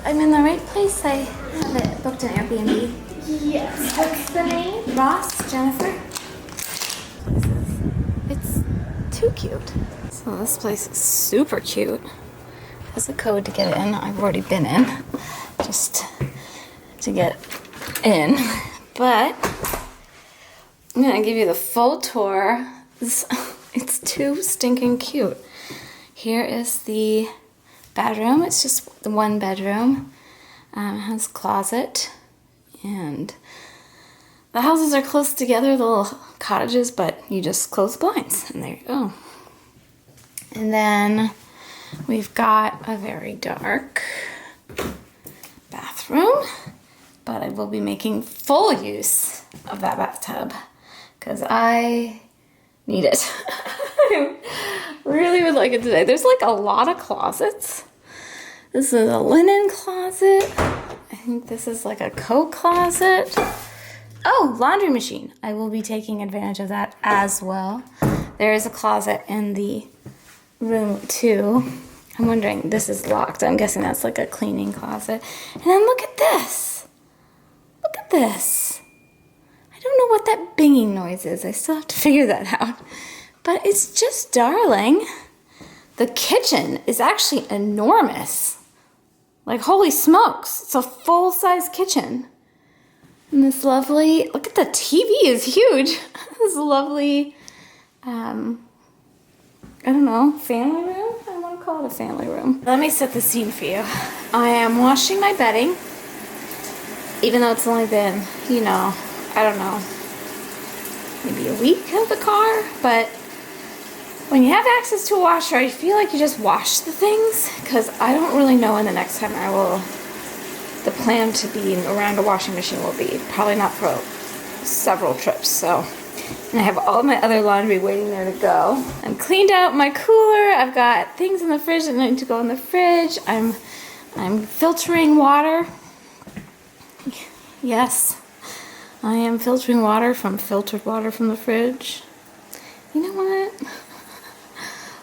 I'm in the right place. I have it booked an Airbnb. Yes. What's the name? Ross, Jennifer. It's too cute. So this place is super cute. Has a code to get in. I've already been in, just to get in. But I'm gonna give you the full tour. It's too stinking cute. Here is the bedroom. It's just the one bedroom. It has a closet, and the houses are close together, the little cottages, but you just close the blinds, and there you go. And then we've got a very dark bathroom, but I will be making full use of that bathtub because I need it. I really would like it today. There's like a lot of closets. This is a linen closet. I think this is like a coat closet. Oh, laundry machine. I will be taking advantage of that as well. There is a closet in the room too. I'm wondering, this is locked. I'm guessing that's like a cleaning closet. And then look at this. Look at this. I don't know what that binging noise is. I still have to figure that out. But it's just darling. The kitchen is actually enormous. Like, holy smokes. It's a full-size kitchen. And this lovely, look at the TV is huge. This lovely, I don't know, family room? I want to call it a family room. Let me set the scene for you. I am washing my bedding, even though it's only been, you know, I don't know, maybe a week of the car, but when you have access to a washer, I feel like you just wash the things, because I don't really know when the next time the plan to be around a washing machine will be. Probably not for several trips, so. And I have all my other laundry waiting there to go. I'm cleaned out my cooler. I've got things in the fridge that need to go in the fridge. I'm filtering water. Yes, I am filtering water from filtered water from the fridge. You know what?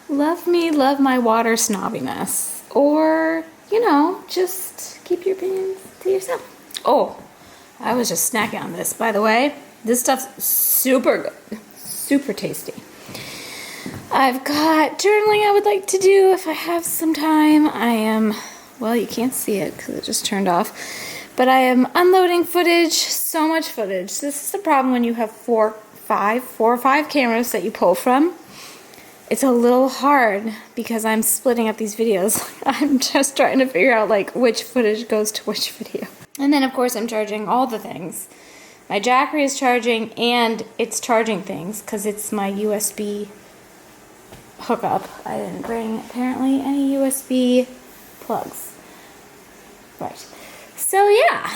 Love me, love my water snobbiness. Or, you know, just keep your opinions to yourself. Oh, I was just snacking on this, by the way. This stuff's super good, super tasty. I've got journaling I would like to do if I have some time. I am, well, you can't see it because it just turned off, but I am unloading footage, so much footage. This is the problem when you have four or five cameras that you pull from. It's a little hard because I'm splitting up these videos. I'm just trying to figure out like which footage goes to which video. And then of course I'm charging all the things. My Jackery is charging and it's charging things because it's my USB hookup. I didn't bring apparently any USB plugs. Right. So yeah,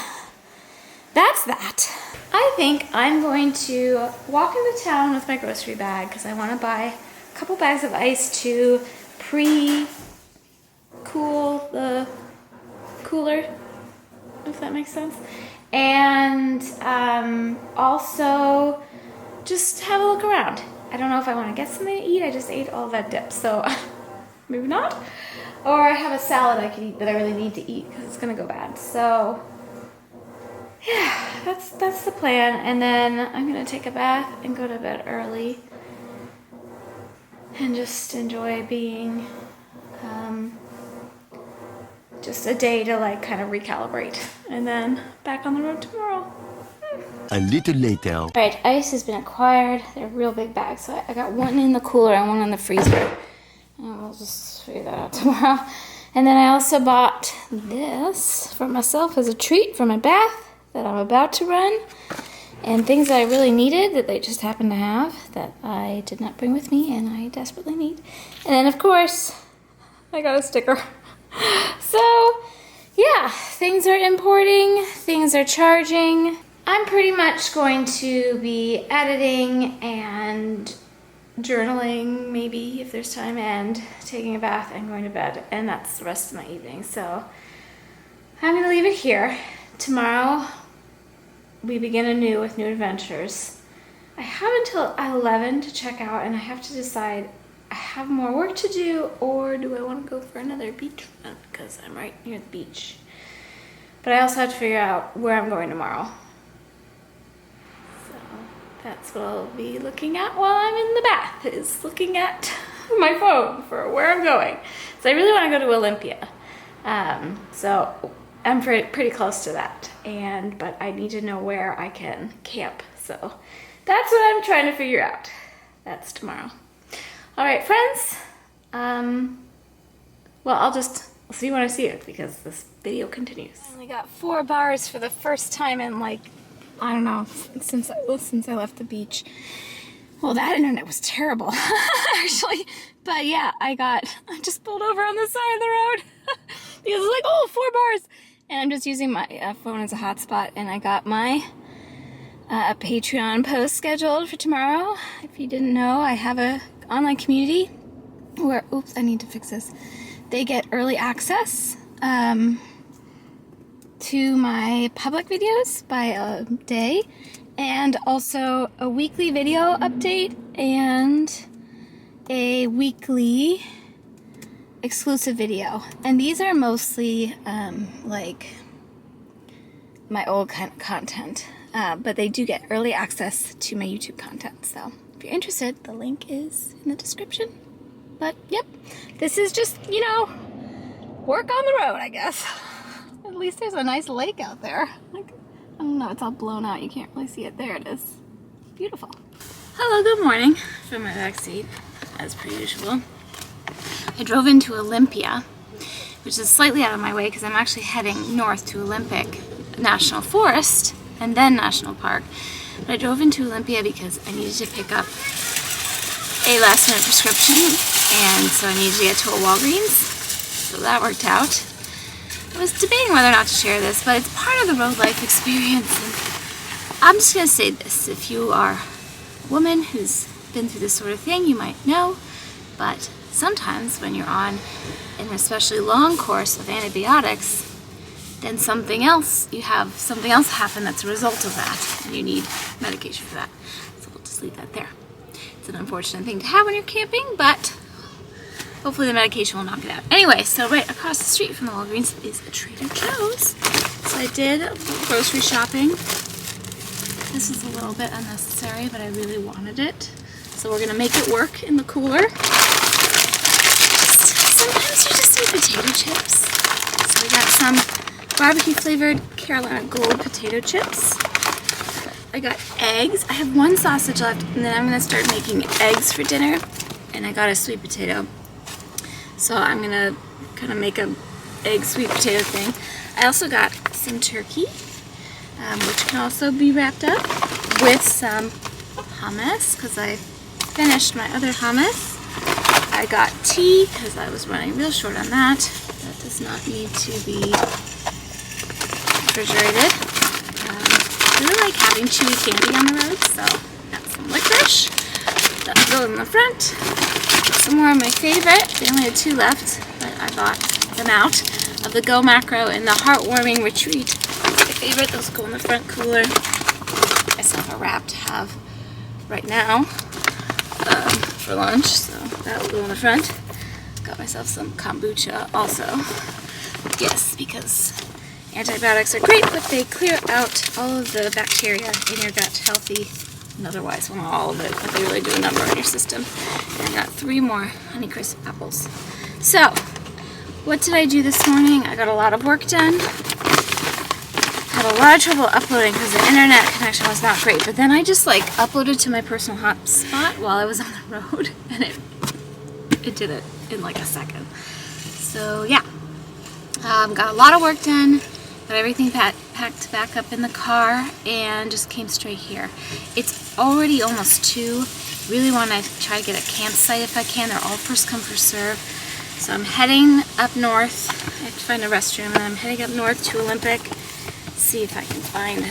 that's that. I think I'm going to walk into town with my grocery bag because I want to buy a couple bags of ice to pre-cool the cooler, if that makes sense. And also just have a look around. I don't know if I want to get something to eat. I just ate all that dip, so maybe not. Or I have a salad I can eat that I really need to eat because it's gonna go bad. So yeah, that's the plan. And then I'm gonna take a bath and go to bed early and just enjoy being just a day to like kind of recalibrate, and then back on the road tomorrow. A little later. Alright, ice has been acquired. They're real big bags, so I got one in the cooler and one in the freezer. And we'll just figure that out tomorrow. And then I also bought this for myself as a treat for my bath that I'm about to run. And things that I really needed that they just happened to have that I did not bring with me and I desperately need. And then of course, I got a sticker. So yeah, things are importing, things are charging. I'm pretty much going to be editing and journaling, maybe if there's time, and taking a bath and going to bed, and that's the rest of my evening. So I'm gonna leave it here. Tomorrow we begin anew with new adventures. I have until 11 to check out, and I have to decide, I have more work to do, or do I want to go for another beach run because I'm right near the beach. But I also have to figure out where I'm going tomorrow. So that's what I'll be looking at while I'm in the bath, is looking at my phone for where I'm going. So I really want to go to Olympia. So I'm pretty close to that. But I need to know where I can camp. So that's what I'm trying to figure out. That's tomorrow. All right, friends. Well, I'll see you when I see it, because this video continues. I only got 4 bars for the first time in, like, I don't know, since I left the beach. Well, that internet was terrible, actually. But yeah, I just pulled over on the side of the road because it's like, oh, 4 bars. And I'm just using my phone as a hotspot, and I got my Patreon post scheduled for tomorrow. If you didn't know, I have a online community where, oops, I need to fix this. They get early access to my public videos by a day, and also a weekly video update and a weekly exclusive video. And these are mostly like my old kind of content, but they do get early access to my YouTube content. So if you're interested, the link is in the description. But yep, this is just, you know, work on the road, I guess. At least there's a nice lake out there. Like, I don't know, it's all blown out. You can't really see it. There it is. Beautiful. Hello, good morning from my back seat, as per usual. I drove into Olympia, which is slightly out of my way because I'm actually heading north to Olympic National Forest and then National Park. But I drove into Olympia because I needed to pick up a last-minute prescription, and so I needed to get to a Walgreens, so that worked out. I was debating whether or not to share this, but it's part of the road life experience, and I'm just going to say this. If you are a woman who's been through this sort of thing, you might know, but sometimes when you're on an especially long course of antibiotics, then you have something else happen that's a result of that, and you need medication for that. So we'll just leave that there. It's an unfortunate thing to have when you're camping, but hopefully the medication will knock it out. Anyway, so right across the street from the Walgreens is a Trader Joe's. So I did grocery shopping. This is a little bit unnecessary, but I really wanted it. So we're gonna make it work in the cooler. Sometimes you just need potato chips. So we got some barbecue flavored Carolina Gold potato chips. I got eggs. I have 1 sausage left, and then I'm gonna start making eggs for dinner. And I got a sweet potato. So I'm gonna kind of make a egg sweet potato thing. I also got some turkey, which can also be wrapped up with some hummus, because I finished my other hummus. I got tea, because I was running real short on that. That does not need to be refrigerated. I really like having chewy candy on the road, so got some licorice. That'll go in the front. Some more of my favorite. They only had 2 left, but I bought them out, of the Go Macro and the Heartwarming Retreat. My favorite, those go in the front cooler. I still have a wrap to have right now for lunch, so that will go in the front. Got myself some kombucha also. Yes, because antibiotics are great, but they clear out all of the bacteria in your gut, healthy and otherwise. Well, not all of it, but they really do a number on your system. And I got 3 more Honeycrisp apples. So, what did I do this morning? I got a lot of work done. Had a lot of trouble uploading because the internet connection was not great, but then I just like uploaded to my personal hotspot while I was on the road, and it did it in like a second. So yeah, got a lot of work done, got everything packed back up in the car, and just came straight here. It's already almost 2. Really want to try to get a campsite if I can. They're all first come, first serve. So I'm heading up north. I have to find a restroom, and I'm heading up north to Olympic. See if I can find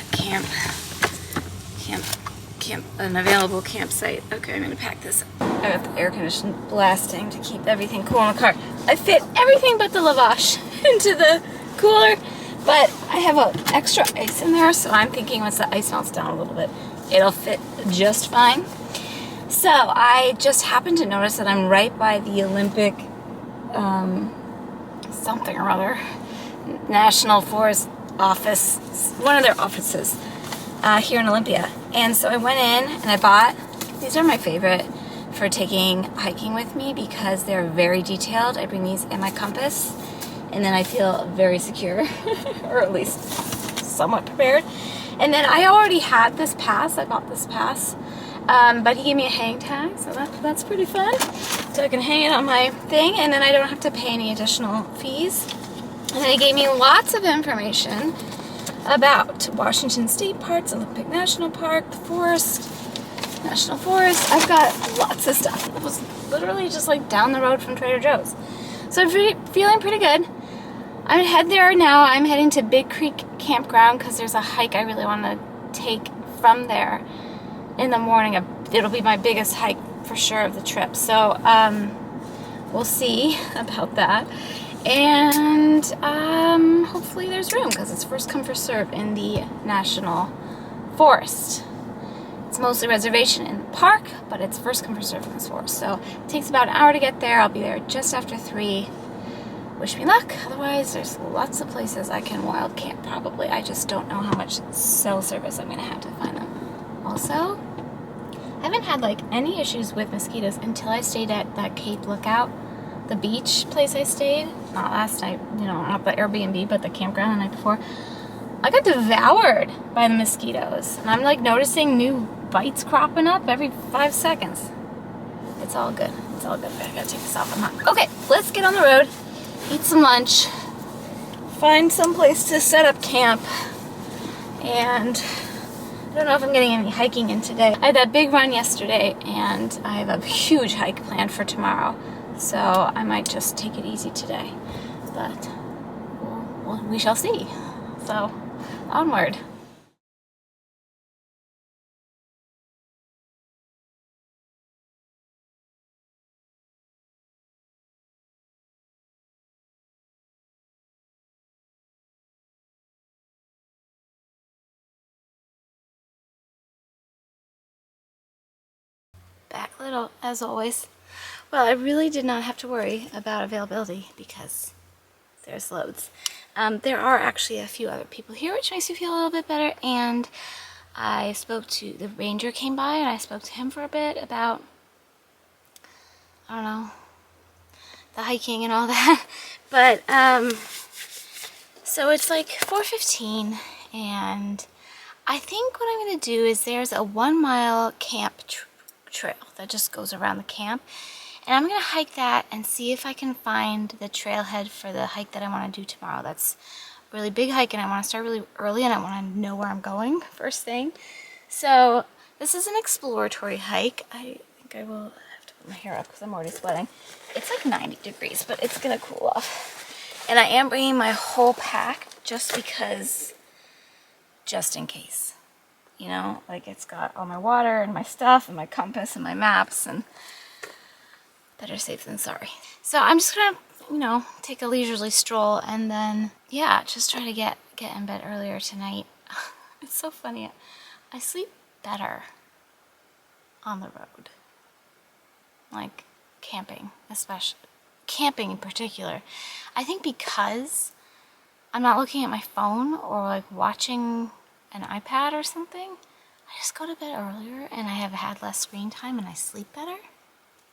an available campsite. Okay, I'm gonna pack this up. I got the air conditioning blasting to keep everything cool in the car. I fit everything but the lavash into the cooler, but I have extra ice in there, so I'm thinking once the ice melts down a little bit, it'll fit just fine. So I just happened to notice that I'm right by the Olympic something or other National Forest office, one of their offices here in Olympia. And so I went in and I bought, these are my favorite for taking hiking with me because they're very detailed. I bring these in my compass and then I feel very secure or at least somewhat prepared. And then I already had this pass, I bought this pass, but he gave me a hang tag, so that's pretty fun. So I can hang it on my thing and then I don't have to pay any additional fees. And then he gave me lots of information about Washington State Parks, Olympic National Park, the forest, National Forest. I've got lots of stuff. It was literally just like down the road from Trader Joe's. So I'm feeling pretty good. I'm head there now. I'm heading to Big Creek Campground because there's a hike I really want to take from there in the morning. It'll be my biggest hike for sure of the trip. So we'll see about that. And hopefully there's room because it's first come first serve in the National Forest. It's mostly reservation in the park, but it's first come first serve in this forest. So it takes about an hour to get there. I'll be there just after 3. Wish me luck. Otherwise, there's lots of places I can wild camp probably. I just don't know how much cell service I'm going to have to find them. Also, I haven't had like any issues with mosquitoes until I stayed at that Cape Lookout, the beach place I stayed. Not last night, you know, not the Airbnb, but the campground the night before. I got devoured by the mosquitoes. And I'm like noticing new bites cropping up every 5 seconds. It's all good. It's all good. I gotta take this off. I'm hot. Okay, let's get on the road. Eat some lunch, find some place to set up camp, and I don't know if I'm getting any hiking in today. I had that big run yesterday, and I have a huge hike planned for tomorrow, so I might just take it easy today, but we shall see. So, onward. Back little, as always. Well, I really did not have to worry about availability because there's loads. There are actually a few other people here, which makes me feel a little bit better, and I spoke to, the ranger came by and I spoke to him for a bit about, I don't know, the hiking and all that, but, so it's like 4:15, and I think what I'm going to do is there's a 1-mile camp trail that just goes around the camp, and I'm going to hike that and see if I can find the trailhead for the hike that I want to do tomorrow. That's a really big hike and I want to start really early and I want to know where I'm going first thing. So this is an exploratory hike. I think I will have to put my hair up because I'm already sweating. It's like 90 degrees, but it's going to cool off. And I am bringing my whole pack just because, just in case. You know, like it's got all my water and my stuff and my compass and my maps, and better safe than sorry. So I'm just gonna, you know, take a leisurely stroll and then, yeah, just try to get in bed earlier tonight. It's so funny. I sleep better on the road. Like camping, especially. Camping in particular. I think because I'm not looking at my phone or like watching an iPad or something, I just go to bed earlier and I have had less screen time and I sleep better.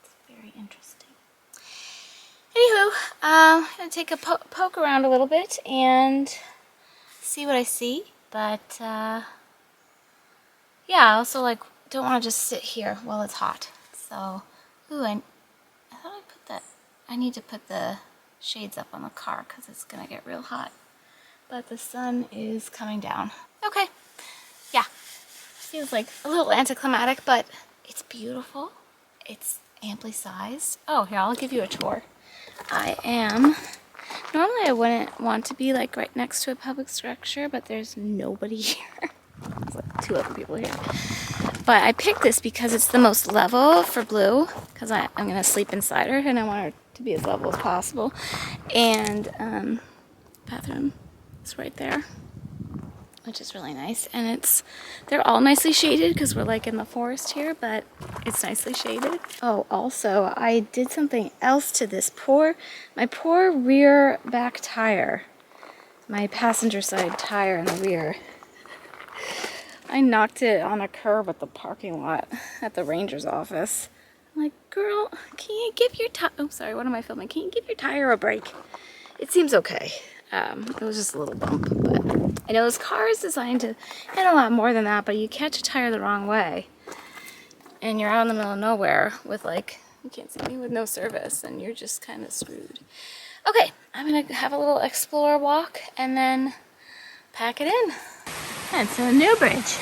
It's very interesting. Anywho, I'm gonna take a poke around a little bit and see what I see, but yeah, I also like don't want to just sit here while it's hot. So, ooh, I thought I put that, I need to put the shades up on the car because it's gonna get real hot. But the sun is coming down. Okay, yeah, feels like a little anticlimactic, but it's beautiful. It's amply sized. Oh, here, I'll give you a tour. Normally I wouldn't want to be like right next to a public structure, but there's nobody here. There's like 2 other people here. But I picked this because it's the most level for Blue, because I'm gonna sleep inside her and I want her to be as level as possible. And bathroom is right there, which is really nice, and they're all nicely shaded because we're like in the forest here, but it's nicely shaded. Oh, also I did something else to this my poor rear back tire my passenger side tire in the rear. I knocked it on a curb at the parking lot at the ranger's office. I'm like, girl, can you give your tire... Oh, sorry, what am I filming? Can you give your tire a break? It seems okay. It was just a little bump, but I know this car is designed to hit a lot more than that, but you catch a tire the wrong way and you're out in the middle of nowhere with like, you can't see me, with no service, and you're just kind of screwed. Okay, I'm gonna have a little explore walk and then pack it in. It's a new bridge.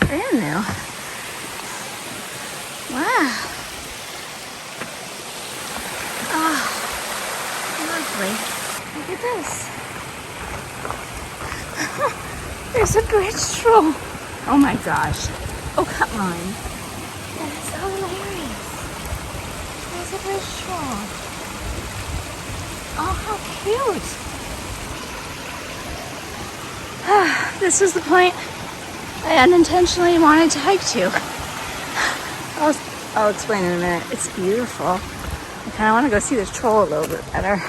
Brand new. Wow. Oh, lovely. Look at this. There's a bridge troll. Oh my gosh. Oh, come on. That is so hilarious. There's a bridge troll. Oh, how cute. This is the point I unintentionally wanted to hike to. I'll explain in a minute. It's beautiful. I kind of want to go see this troll a little bit better.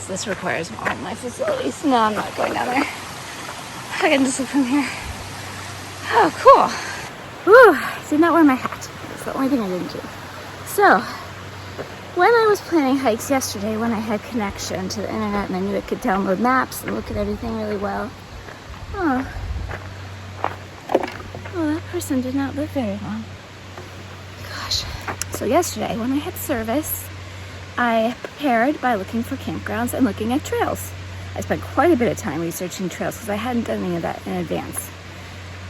This requires all my facilities. No, I'm not going down there. I can just look from here. Oh, cool. Whew, did not wear my hat. That's the only thing I didn't do. So, when I was planning hikes yesterday, when I had connection to the internet and I knew I could download maps and look at everything really well. Oh, that person did not live very long. Gosh. So yesterday, when I had service, I prepared by looking for campgrounds and looking at trails. I spent quite a bit of time researching trails because I hadn't done any of that in advance.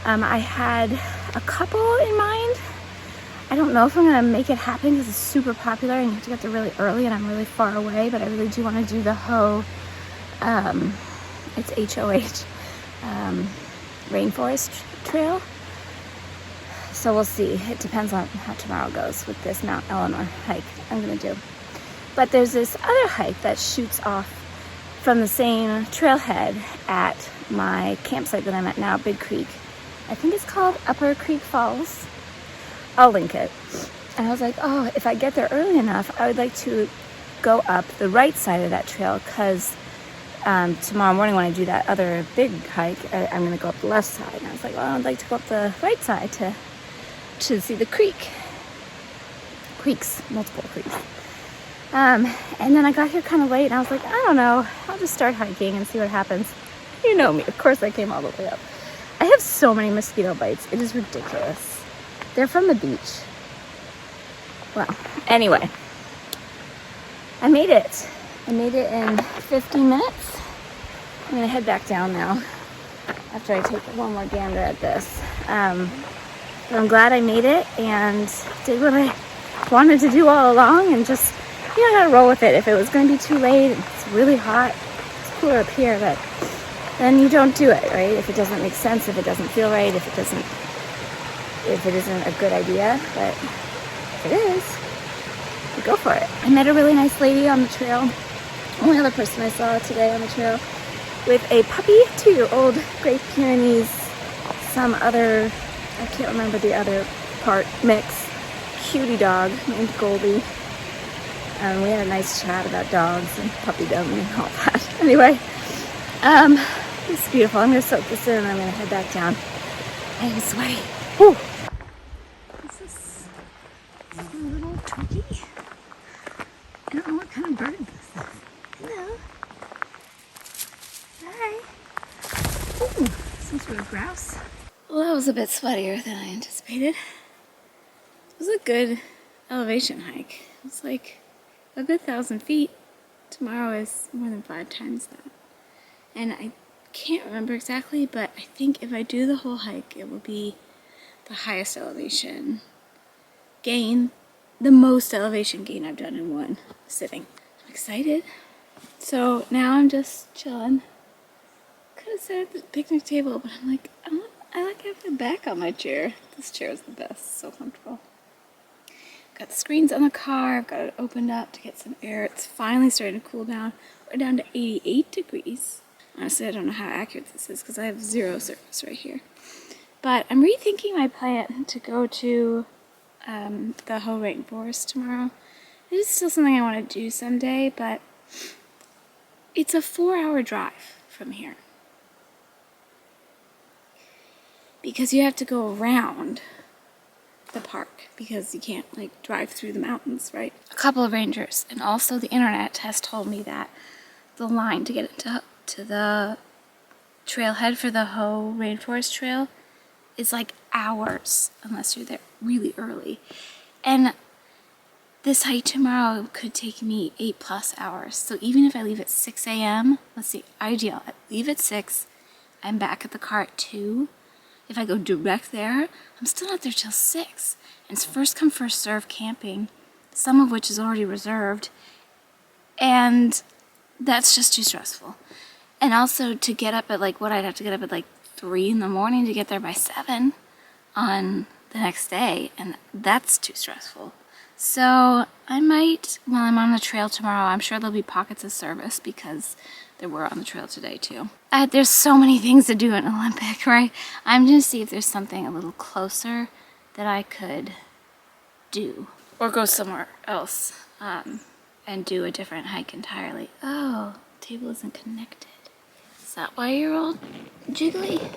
I had a couple in mind. I don't know if I'm going to make it happen because it's super popular and you have to get there really early and I'm really far away, but I really do want to do the it's H-O-H, rainforest trail. So we'll see. It depends on how tomorrow goes with this Mount Eleanor hike I'm going to do. But there's this other hike that shoots off from the same trailhead at my campsite that I'm at now, Big Creek. I think it's called Upper Creek Falls. I'll link it. And I was like, oh, if I get there early enough, I would like to go up the right side of that trail because tomorrow morning when I do that other big hike, I'm going to go up the left side. And I was like, well, I'd like to go up the right side to see the creek. Creeks, multiple creeks. And then I got here kind of late and I was like, I don't know, I'll just start hiking and see what happens. You know me, of course I came all the way up. I have so many mosquito bites, it is ridiculous. They're from the beach. Well, anyway, I made it. I made it in 15 minutes. I'm gonna head back down now after I take one more gander at this. But I'm glad I made it and did what I wanted to do all along and just, you know, how to roll with it. If it was going to be too late, it's really hot, it's cooler up here, but then you don't do it, right? If it doesn't make sense, if it doesn't feel right, if it isn't a good idea, but if it is, you go for it. I met a really nice lady on the trail, only other person I saw today on the trail, with a puppy, 2-year-old Great Pyrenees, some other, I can't remember the other part, mix, cutie dog named Goldie. We had a nice chat about dogs and puppydom and all that. Anyway, it's beautiful. I'm going to soak this in and I'm going to head back down. I am sweaty. Whew. Is this a little turkey? I don't know what kind of bird this is. Hello. Hi. Ooh, some sort of grouse. Well, that was a bit sweatier than I anticipated. It was a good elevation hike. It was like a good 1,000 feet. Tomorrow is more than 5 times that. And I can't remember exactly, but I think if I do the whole hike, it will be the highest elevation gain, the most elevation gain I've done in one sitting. I'm excited. So now I'm just chilling. Could have sat at the picnic table, but I'm like, I like having my back on my chair. This chair is the best, so comfortable. Got the screens on the car, I've got it opened up to get some air. It's finally starting to cool down. We're down to 88 degrees. Honestly, I don't know how accurate this is because I have 0 surface right here. But I'm rethinking my plan to go to the whole rainforest tomorrow. It is still something I want to do someday, but It's a 4-hour drive from here. Because you have to go around the park because you can't like drive through the mountains, right? A couple of rangers and also the internet has told me that the line to get into the trailhead for the Ho Rainforest Trail is like hours unless you're there really early. And this hike tomorrow could take me 8+ hours. So even if I leave at 6 a.m., let's see, ideal, I leave at 6, I'm back at the car at 2. If I go direct there, I'm still not there till 6. And it's first come, first serve camping, some of which is already reserved. And that's just too stressful. And also to get up at like, what I'd have to get up at like 3 in the morning to get there by 7 on the next day. And that's too stressful. So I might, while I'm on the trail tomorrow, I'm sure there'll be pockets of service because there were on the trail today too. There's so many things to do in Olympic, right? I'm gonna see if there's something a little closer that I could do. Or go somewhere else and do a different hike entirely. Oh, the table isn't connected. Is that why you're all jiggly?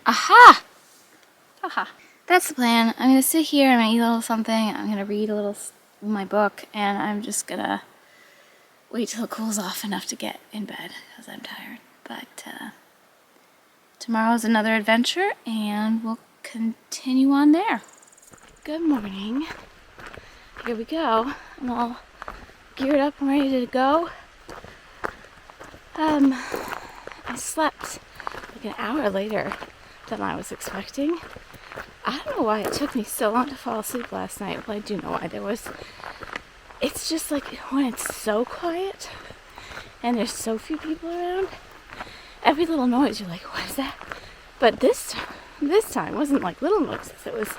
Aha! Aha. That's the plan. I'm gonna sit here, I'm gonna eat a little something, I'm gonna read a little my book, and I'm just gonna wait till it cools off enough to get in bed because I'm tired. But tomorrow's another adventure and we'll continue on there. Good morning. Here we go. I'm all geared up and ready to go. I slept like an hour later than I was expecting. I don't know why it took me so long to fall asleep last night. Well, I do know why. It's just like when it's so quiet and there's so few people around, every little noise you're like, what is that? But this time wasn't like little noises. It was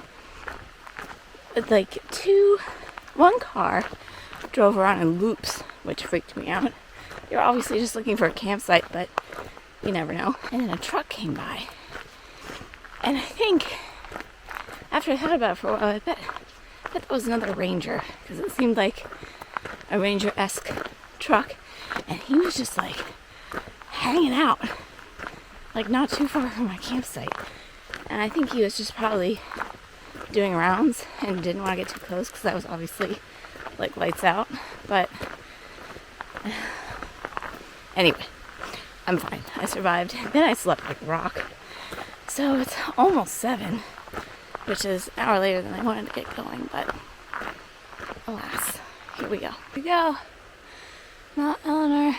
like one car drove around in loops, which freaked me out. They were obviously just looking for a campsite, but you never know. And then a truck came by. And I think, after I thought about it for a while, I bet that was another ranger, because it seemed like a ranger-esque truck. And he was just like hanging out, like not too far from my campsite. And I think he was just probably doing rounds and didn't want to get too close because that was obviously like lights out. But anyway, I'm fine. I survived. Then I slept like a rock. So it's almost 7, which is an hour later than I wanted to get going, but alas, here we go. Here we go. Not Eleanor.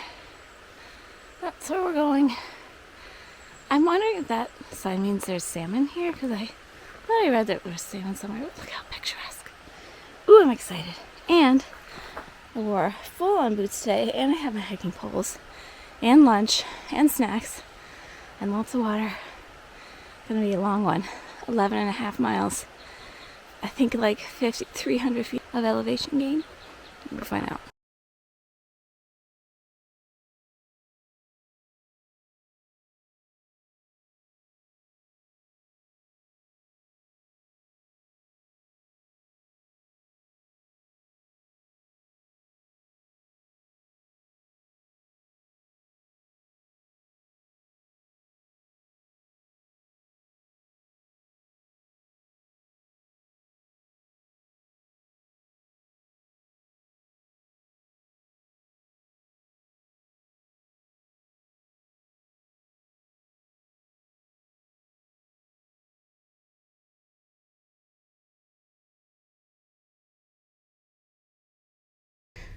That's where we're going. I'm wondering if that sign means there's salmon here, because I thought I read that there was salmon somewhere. Look how picturesque. Ooh, I'm excited. And I wore full-on boots today, and I have my hiking poles, and lunch, and snacks, and lots of water. It's gonna be a long one. 11.5 miles. I think like 300 feet of elevation gain. We'll find out.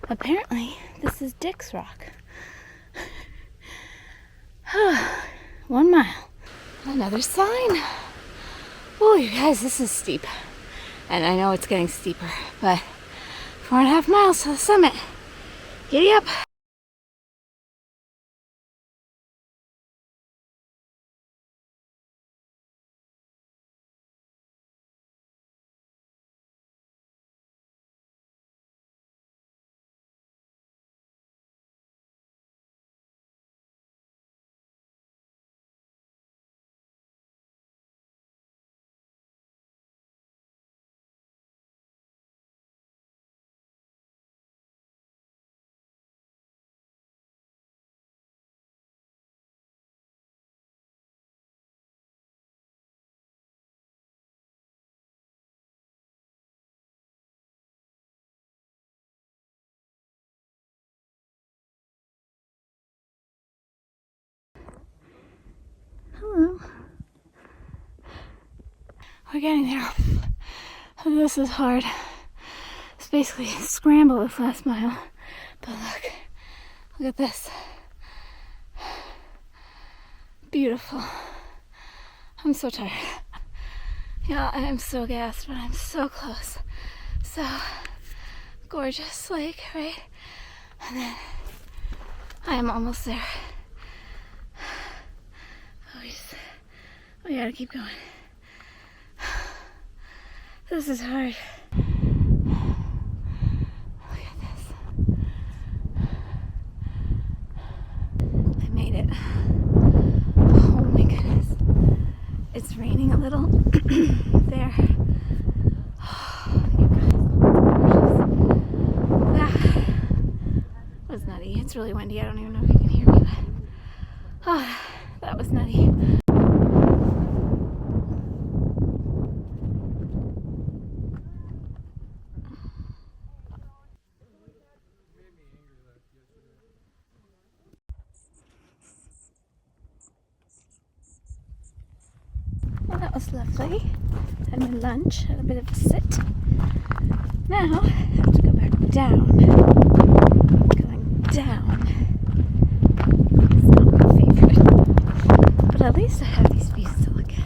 Apparently, this is Dick's Rock. 1 mile. Another sign. Oh, you guys, this is steep. And I know it's getting steeper, but 4.5 miles to the summit. Giddy up. We're getting there. This is hard. It's basically a scramble this last mile. But look at this. Beautiful. I'm so tired. Yeah, I am so gassed, but I'm so close. So gorgeous lake, right? And then I am almost there. We gotta keep going. This is hard. Look at this. I made it. Oh my goodness. It's raining a little there. Oh, you guys. That was nutty. It's really windy. I don't even know if you can hear me, but oh, that was nutty. Well, that was lovely. Had my lunch, had a bit of a sit. Now, I have to go back down. Going down. It's not my favorite. But at least I have these views to look at.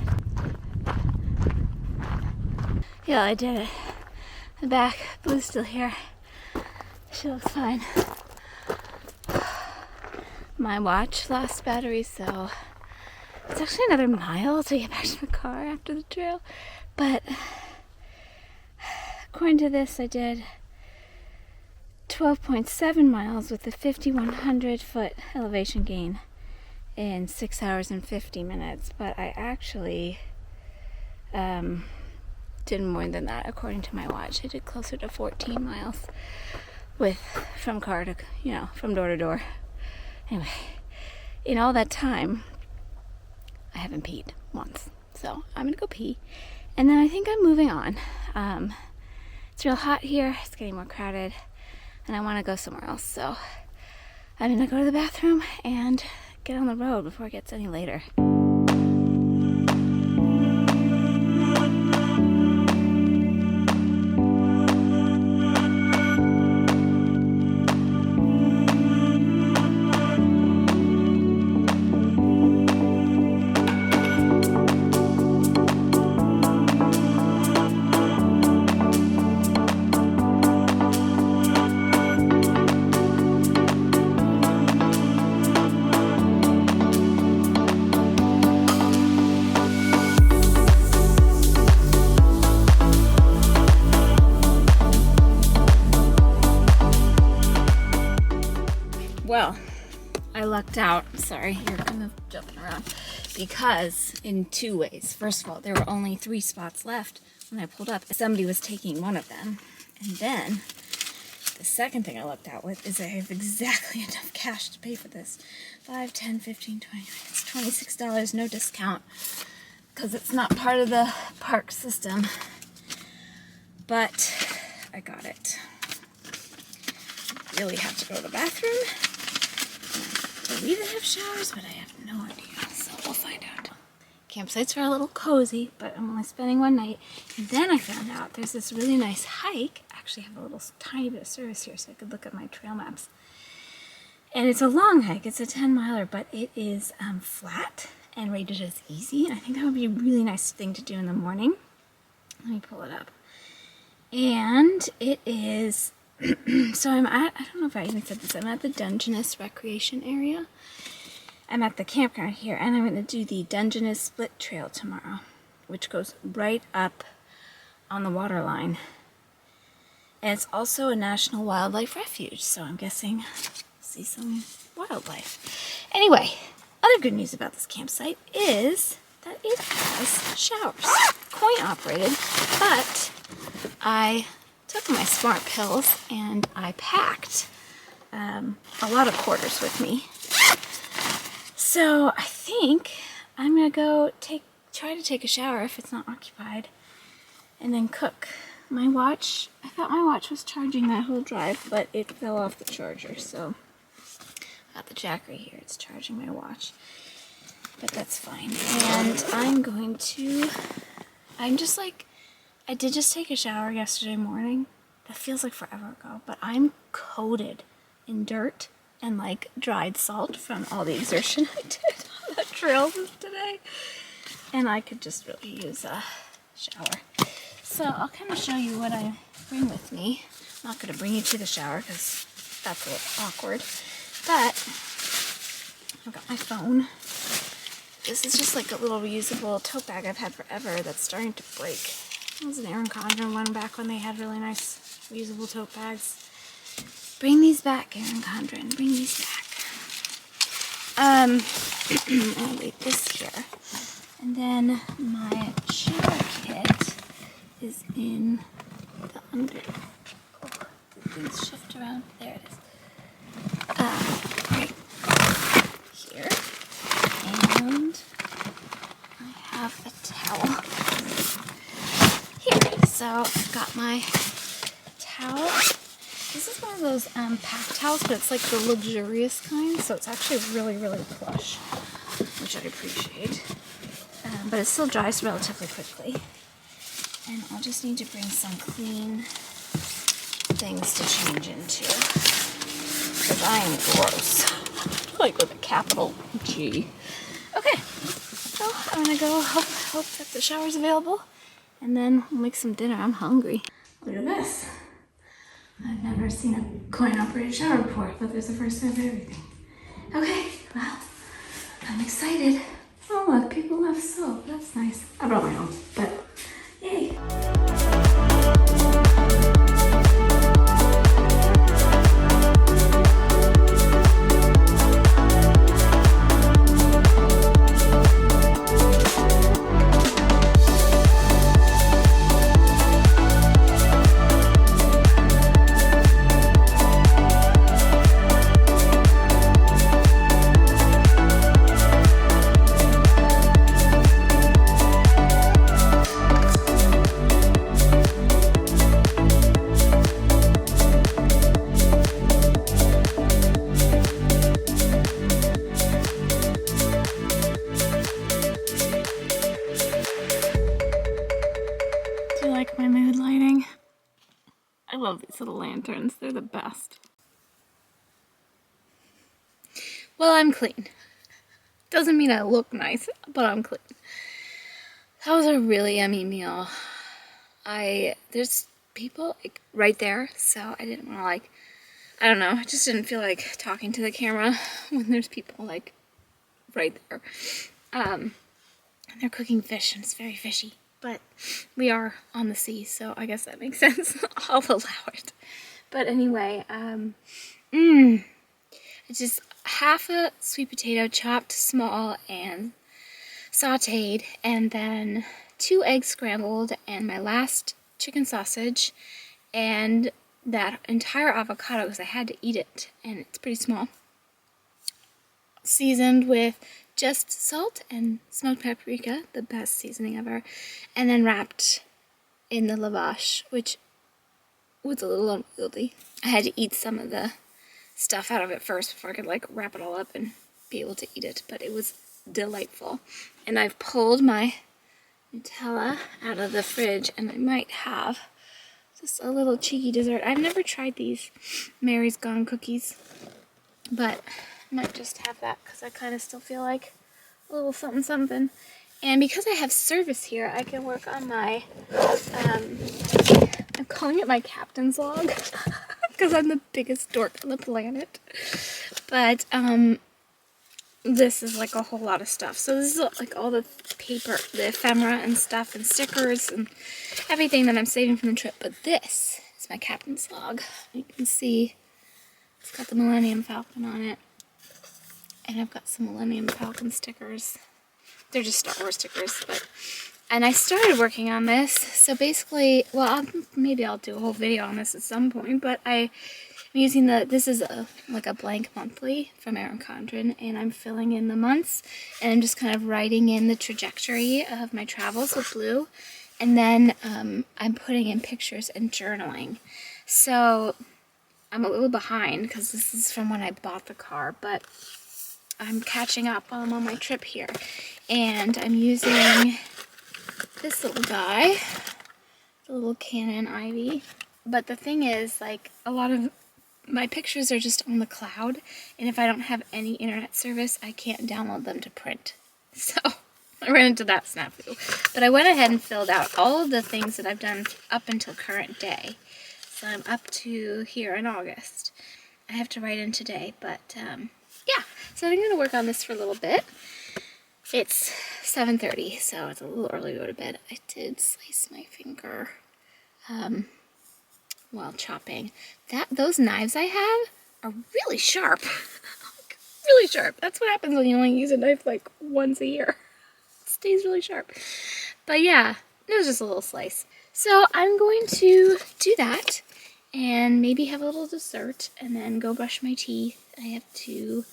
Yeah, I did it. The back, Blue's still here. She looks fine. My watch lost battery, so it's actually another mile to get back to the car after the trail. But according to this, I did 12.7 miles with a 5,100 foot elevation gain in 6 hours and 50 minutes. But I actually did more than that according to my watch. I did closer to 14 miles with from car to, from door to door. Anyway, in all that time, I haven't peed once. So I'm gonna go pee. And then I think I'm moving on. It's real hot here. It's getting more crowded. And I want to go somewhere else. So I'm gonna go to the bathroom and get on the road before it gets any later. Well, I lucked out. Sorry, you're kind of jumping around. Because in two ways. First of all, there were only 3 spots left when I pulled up. Somebody was taking one of them. And then the second thing I lucked out with is I have exactly enough cash to pay for this. 5, 10, 15, 20. It's $26, no discount. Because it's not part of the park system. But I got it. Really have to go to the bathroom. I believe they have showers, but I have no idea, so we'll find out. Campsites are a little cozy, but I'm only spending one night. And then I found out there's this really nice hike. I actually have a little tiny bit of service here, so I could look at my trail maps. And it's a long hike. It's a 10-miler, but it is flat and rated as easy. And I think that would be a really nice thing to do in the morning. Let me pull it up. And it is... So I'm at, I don't know if I even said this, I'm at the Dungeness recreation area. I'm at the campground here, and I'm going to do the Dungeness Spit trail tomorrow, which goes right up on the water line. And it's also a national wildlife refuge, so I'm guessing we'll see some wildlife. Anyway, other good news about this campsite is that it has showers. Coin operated, but I took my smart pills and I packed a lot of quarters with me. So I think I'm gonna go try to take a shower if it's not occupied, and then cook. My watch, I thought my watch was charging that whole drive, but it fell off the charger, so I got the jack right here. It's charging my watch, but that's fine. And I'm going to I'm just like, I did just take a shower yesterday morning. That feels like forever ago, but I'm coated in dirt and like dried salt from all the exertion I did on the trails today. And I could just really use a shower. So I'll kind of show you what I bring with me. I'm not going to bring you to the shower because that's a little awkward. But I've got my phone. This is just like a little reusable tote bag I've had forever that's starting to break. It was an Erin Condren one back when they had really nice reusable tote bags. Bring these back, Erin Condren. Bring these back. I'll leave this here. And then my shower kit is in the under. Oh, did things shift around? There it is. Right here. And I have a towel here. So I've got my towel. This is one of those pack towels, but it's like the luxurious kind, so it's actually really, really plush, which I appreciate. But it still dries relatively quickly. And I'll just need to bring some clean things to change into, because I am gross, like with a capital G. Okay, so I'm gonna go hope that the shower's available, and then we'll make some dinner. I'm hungry. Look at this. I've never seen a coin-operated shower before, but there's the first time for everything. Okay, well, I'm excited. Oh look, people love soap. That's nice. I brought my own, but yay. My mood lighting. I love these little lanterns. They're the best. Well, I'm clean. Doesn't mean I look nice, but I'm clean. That was a really yummy meal. There's people like right there, so I didn't want to like, I don't know, I just didn't feel like talking to the camera when there's people like right there. And they're cooking fish and it's very fishy. But we are on the sea, so I guess that makes sense. I'll allow it. But anyway, it's just half a sweet potato chopped small and sauteed, and then 2 eggs scrambled, and my last chicken sausage, and that entire avocado because I had to eat it, and it's pretty small. Seasoned with just salt and smoked paprika, the best seasoning ever, and then wrapped in the lavash, which was a little unwieldy. I had to eat some of the stuff out of it first before I could like wrap it all up and be able to eat it, but it was delightful. And I've pulled my Nutella out of the fridge, and I might have just a little cheeky dessert. I've never tried these Mary's Gone cookies, but I might just have that because I kind of still feel like a little something something. And because I have service here, I can work on my, I'm calling it my captain's log because I'm the biggest dork on the planet. But this is like a whole lot of stuff. So this is like all the paper, the ephemera and stuff and stickers and everything that I'm saving from the trip. But this is my captain's log. You can see it's got the Millennium Falcon on it. And I've got some Millennium Falcon stickers. They're just Star Wars stickers, and I started working on this. So basically, well, maybe I'll do a whole video on this at some point, but I'm using this is like a blank monthly from Erin Condren, and I'm filling in the months, and I'm just kind of writing in the trajectory of my travels with blue, and then I'm putting in pictures and journaling. So I'm a little behind because this is from when I bought the car, but I'm catching up while I'm on my trip here. And I'm using this little guy, the little Canon Ivy. But the thing is, like, a lot of my pictures are just on the cloud, and if I don't have any internet service, I can't download them to print. So I ran into that snafu. But I went ahead and filled out all of the things that I've done up until current day. So I'm up to here in August. I have to write in today, but yeah. So I'm going to work on this for a little bit. It's 7:30, so it's a little early to go to bed. I did slice my finger while chopping. Those knives I have are really sharp. Really sharp. That's what happens when you only use a knife like once a year. It stays really sharp. But yeah, it was just a little slice. So I'm going to do that and maybe have a little dessert and then go brush my teeth. I have to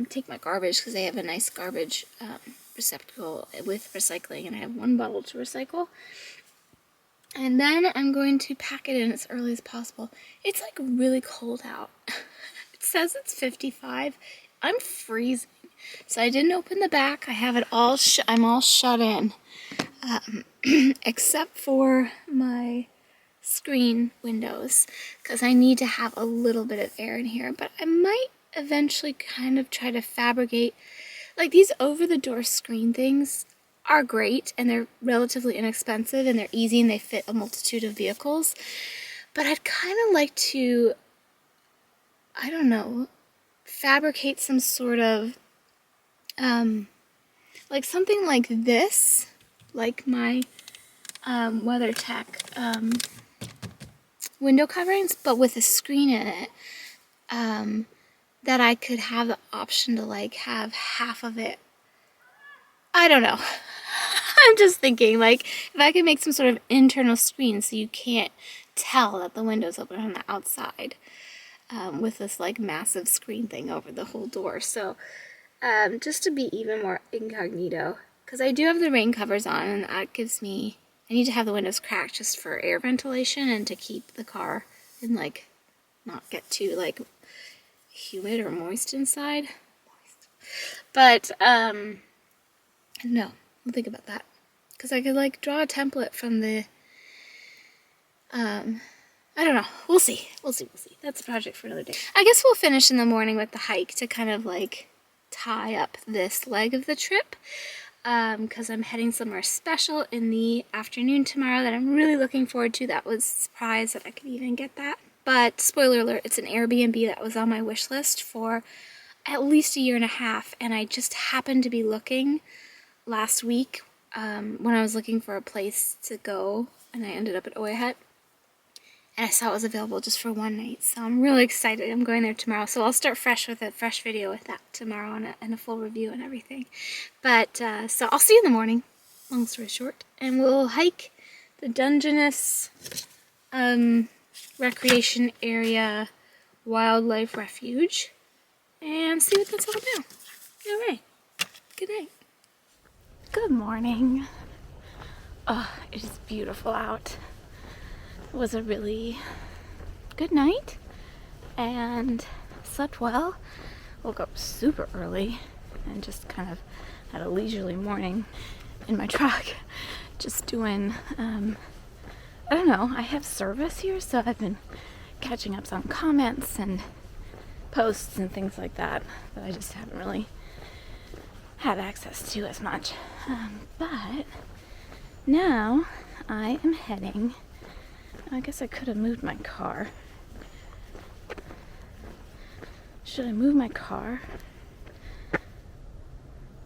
take my garbage because I have a nice garbage receptacle with recycling, and I have 1 bottle to recycle. And then I'm going to pack it in as early as possible. It's like really cold out. It says it's 55. I'm freezing. So I didn't open the back. I have it all I'm all shut in. Except for my screen windows, because I need to have a little bit of air in here. But I might eventually kind of try to fabricate, like, these over-the-door screen things are great, and they're relatively inexpensive, and they're easy, and they fit a multitude of vehicles. But I'd kind of like to, I don't know, fabricate some sort of, like something like this, like my WeatherTech window coverings, but with a screen in it, that I could have the option to, like, have half of it. I don't know. I'm just thinking, like, if I could make some sort of internal screen so you can't tell that the window's open on the outside, with this, like, massive screen thing over the whole door. So, just to be even more incognito, because I do have the rain covers on, and that gives me, I need to have the windows cracked just for air ventilation and to keep the car and, like, not get too, like, humid or moist inside. But, no, I'll think about that. Because I could, like, draw a template from the, I don't know. We'll see. We'll see. That's a project for another day. I guess we'll finish in the morning with the hike to kind of, like, tie up this leg of the trip. Because I'm heading somewhere special in the afternoon tomorrow that I'm really looking forward to. That was a surprise that I could even get that. But, spoiler alert, it's an Airbnb that was on my wish list for at least 1.5 years, and I just happened to be looking last week when I was looking for a place to go, and I ended up at Oya Hut, and I saw it was available just for 1 night, so I'm really excited. I'm going there tomorrow, so I'll start fresh with a fresh video with that tomorrow and a full review and everything. But, so I'll see you in the morning, long story short, and we'll hike the Dungeness Recreation Area Wildlife Refuge and see what that's all about. Alright, good night. Good morning. Oh, it is beautiful out. It was a really good night and slept well. Woke up super early and just kind of had a leisurely morning in my truck, just doing, I don't know, I have service here, so I've been catching up on comments and posts and things like that I just haven't really had access to as much. But now I am heading, I guess I could have moved my car. Should I move my car?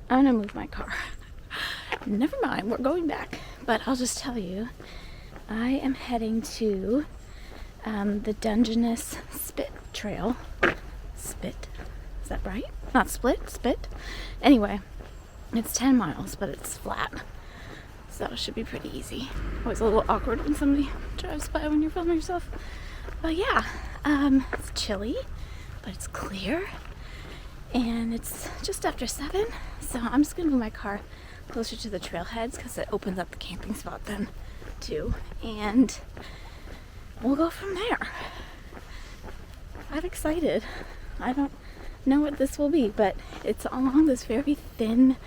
I'm gonna move my car. Never mind, we're going back. But I'll just tell you, I am heading to the Dungeness Spit Trail. Spit. Is that right? Not split? Spit? Anyway, it's 10 miles, but it's flat. So it should be pretty easy. Always a little awkward when somebody drives by when you're filming yourself. But yeah, it's chilly, but it's clear. And it's just after 7, so I'm just gonna move my car closer to the trailheads because it opens up the camping spot then too. And we'll go from there. I'm excited. I don't know what this will be, but it's along this very thin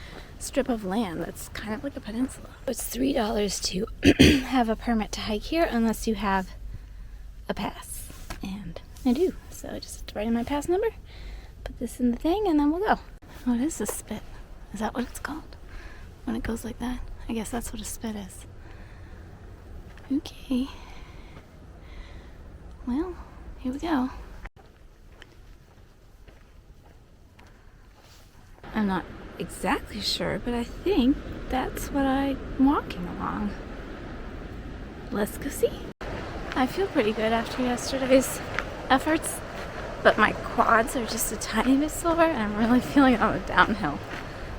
strip of land that's kind of like a peninsula. It's $3 to have a permit to hike here unless you have a pass. And I do. So I just have to write in my pass number, put this in the thing, and then we'll go. What is a spit? Is that what it's called? When it goes like that? I guess that's what a spit is. Okay. Well, here we go. I'm not exactly sure, but I think that's what I'm walking along. Let's go see. I feel pretty good after yesterday's efforts, but my quads are just a tiny bit sore and I'm really feeling it on the downhill.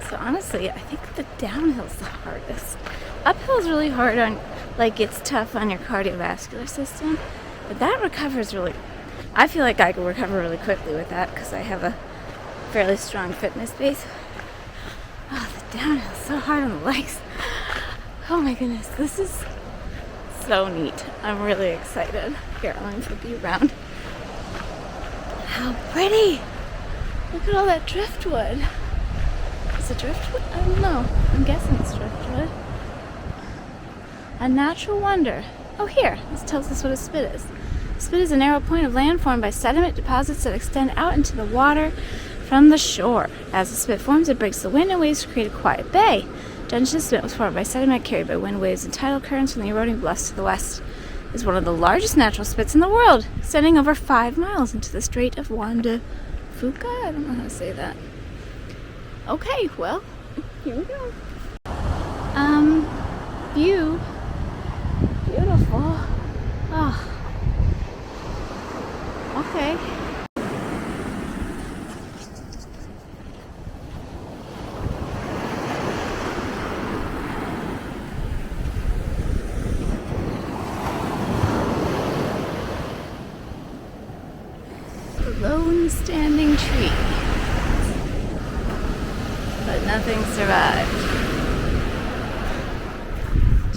So honestly, I think the downhill's the hardest. Uphill is really hard on, like, it's tough on your cardiovascular system, but that recovers really, I feel like I can recover really quickly with that because I have a fairly strong fitness base. Oh, the downhill's so hard on the legs. Oh my goodness, this is so neat. I'm really excited. Here, I'm going to flip you around. How pretty! Look at all that driftwood. Is it driftwood? I don't know. I'm guessing it's driftwood. A natural wonder. Oh, here. This tells us what a spit is. A spit is a narrow point of land formed by sediment deposits that extend out into the water from the shore. As the spit forms, it breaks the wind and waves to create a quiet bay. Dungeness Spit was formed by sediment carried by wind, waves, and tidal currents from the eroding bluffs to the west. It is one of the largest natural spits in the world, extending over 5 miles into the Strait of Juan de Fuca. I don't know how to say that. Okay, well, here we go. View. Beautiful. Oh. Okay. Lone standing tree, but nothing survived.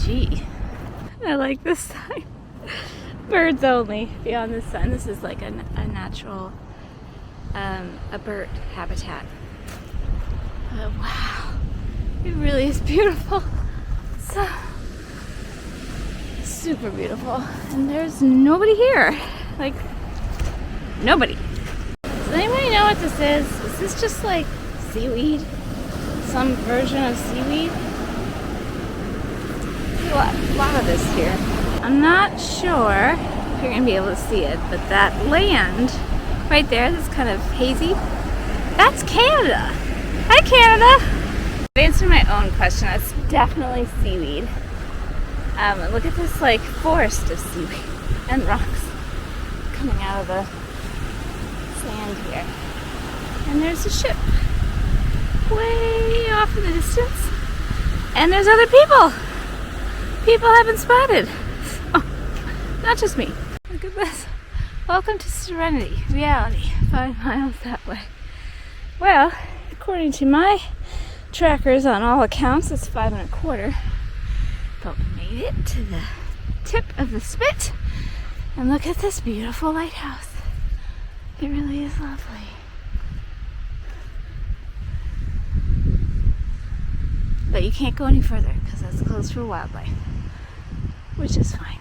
Gee, I like this sign. Birds only beyond this sign. This is like a natural, a bird habitat. Wow, it really is beautiful. So super beautiful, and there's nobody here. Like, nobody. Does anybody know what this is? Is this just like seaweed? Some version of seaweed? There's a lot of this here. I'm not sure if you're going to be able to see it, but that land right there that's kind of hazy, that's Canada. Hi, Canada! To answer my own question, that's definitely seaweed. Look at this like forest of seaweed and rocks coming out of the sand here. And there's a ship way off in the distance. And there's other people. People have been spotted. Oh, not just me. Look at this. Welcome to Serenity. Reality. 5 miles that way. Well, according to my trackers, on all accounts, it's 5 1/4. But we made it to the tip of the spit. And look at this beautiful lighthouse. It really is lovely. But you can't go any further because that's closed for wildlife, which is fine.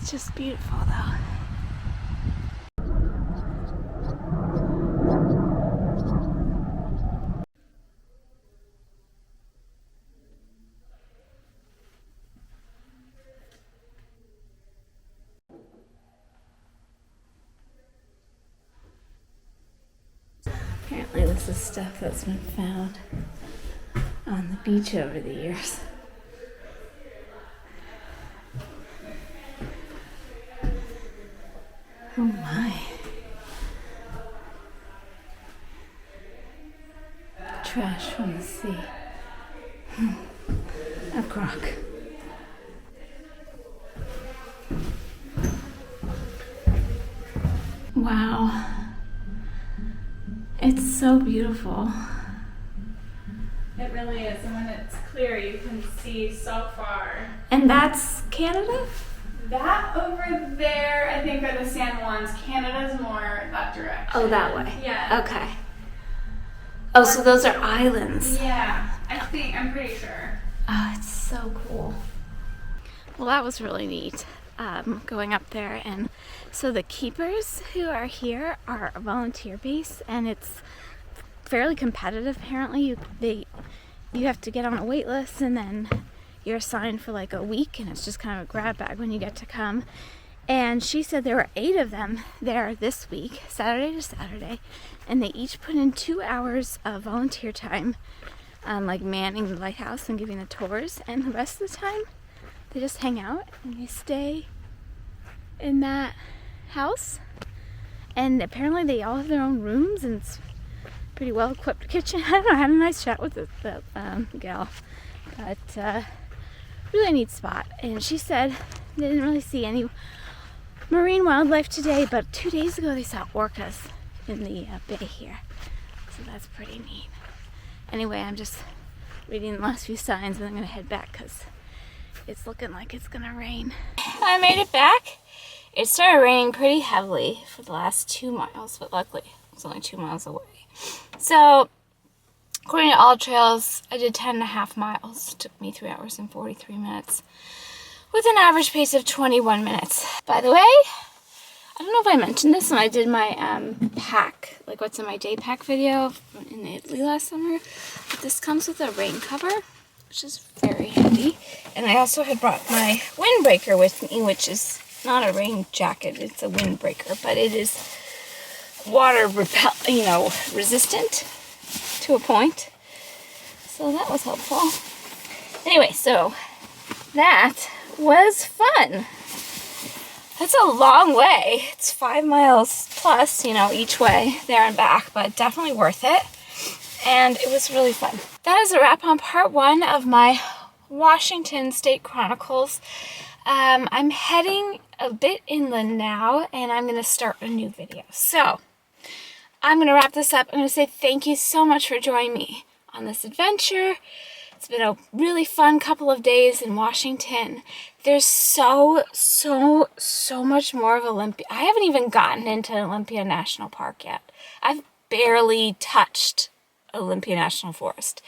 It's just beautiful though. Apparently this is stuff that's been found on the beach over the years. Oh my. Trash from the sea. A crock. Wow. It's so beautiful. It really is, and when it's clear, you can see so far. And that's Canada? That over there, I think, are the San Juans. Canada's more that direction. Oh, that way. Yeah. Okay. Oh, so those are islands. Yeah, I'm pretty sure. Oh, it's so cool. Well, that was really neat, going up there. And so the keepers who are here are a volunteer base, and it's fairly competitive. Apparently, you have to get on a wait list, and then you're assigned for like a week, and it's just kind of a grab bag when you get to come. And she said there were 8 of them there this week, Saturday to Saturday, and they each put in 2 hours of volunteer time on like manning the lighthouse and giving the tours, and the rest of the time they just hang out and they stay in that house. And apparently they all have their own rooms, and it's pretty well equipped kitchen. I don't know, I had a nice chat with the gal, but really neat spot. And she said they didn't really see any marine wildlife today, but 2 days ago they saw orcas in the bay here, so that's pretty neat. Anyway, I'm just reading the last few signs, and I'm gonna head back because it's looking like it's gonna rain. I made it back. It started raining pretty heavily for the last 2 miles, but luckily it's only 2 miles away. So according to All Trails, I did 10.5 miles. It took me 3 hours and 43 minutes. With an average pace of 21 minutes. By the way, I don't know if I mentioned this when I did my pack, like what's in my day pack video in Italy last summer, but this comes with a rain cover, which is very handy. And I also had brought my windbreaker with me, which is not a rain jacket, it's a windbreaker, but it is water resistant to a point. So that was helpful. Anyway, so that was fun. That's a long way. It's 5 miles plus, each way there and back, but definitely worth it. And it was really fun. That is a wrap on part 1 of my Washington State Chronicles. I'm heading a bit inland now, and I'm going to start a new video. So I'm going to wrap this up. I'm going to say thank you so much for joining me on this adventure. It's been a really fun couple of days in Washington. There's so much more of Olympia. I haven't even gotten into Olympia National Park yet. I've barely touched Olympia National Forest.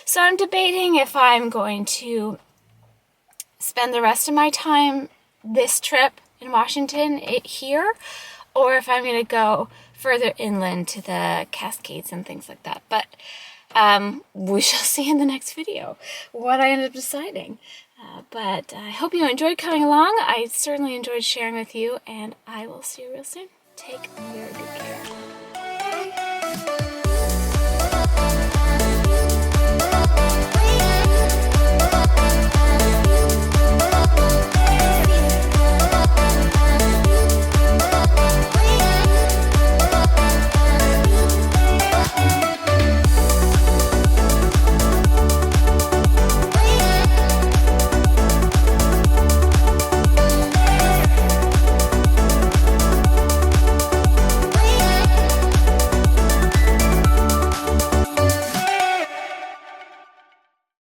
So I'm debating if I'm going to spend the rest of my time this trip in Washington here, or if I'm going to go further inland to the Cascades and things like that. But we shall see in the next video what I end up deciding. But I hope you enjoyed coming along. I certainly enjoyed sharing with you, and I will see you real soon. Take very good care.